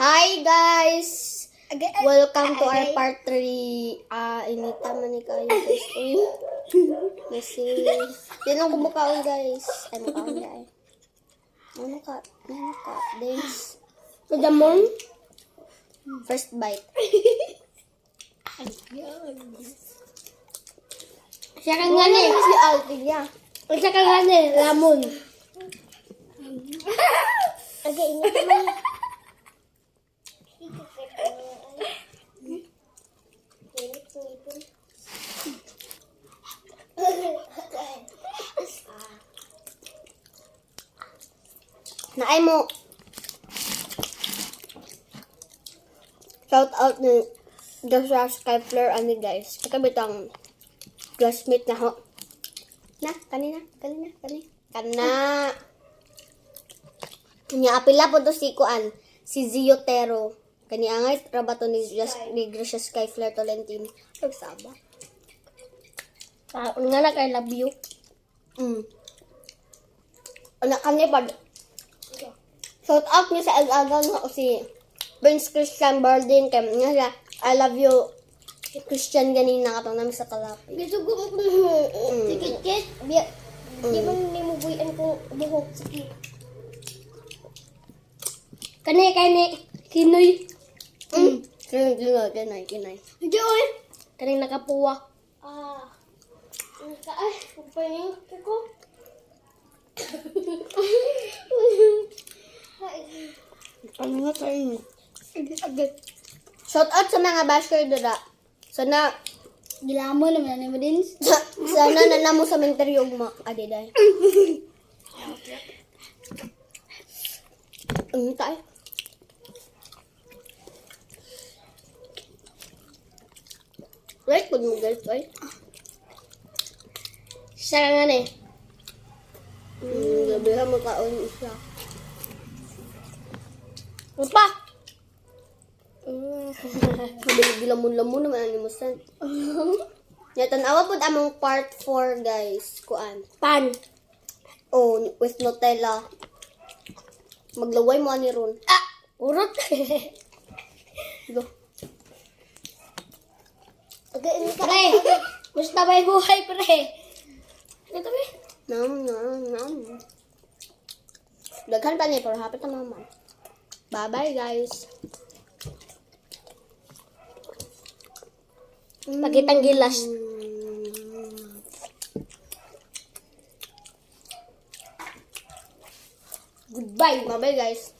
Hi guys! Welcome to our part 3. Inita man ni kayo guys. Uy. Kasi, yan ang kumukaon guys. Ay, mukaon guys. Ano ka? Dance. Madamon? First bite. Siya kang gani. Si Alvia. Siya kang gani. Lamon. Okay, init naman. Naay mo. Shout out ni Joshua Skyflare ani guys. Kakabit ang classmate na ho. Kanina. Nya apila po to si Kuan, si Ziotero. Kani angay rabato ni Gracia Skyflare Tolentino. Pagsaba. Nga na kay love you. Anak kani pad. Shout out niya sa ag-aga nga si Prince Christian Bardin kay nga I love you Christian ganina katong namin sa Kalapi. Gusto ko tikit-kit. Di ba nimubuyan ko buhok. Sige. Kani. Kinoy. Kinay. Hindi oy. Kaning nakapuwa. Ay, kumpayin ko. Ano nga kayo? Shout out sa mga basher dira. Sana Gilamon naman ni mo din. sana nanamo sa menteryo ugma adiday. Tay. Right, pag mo guys, ay. Siya kang gani. Gabi ha makaon siya. Upa. Gilamon-lamon naman ang imusan. Tanawa po among part 4 guys. Kuan. Pan. Oh, with Nutella. Maglaway mo ani ron. Urot. Go. Okay, ini ka. Pre. Gusto ba yung buhay, pre? Ito, pre. Nam. Daghan pa niya, pero hapit na mama. Bye-bye, guys. Pakitang gilas. Goodbye. Bye-bye, guys.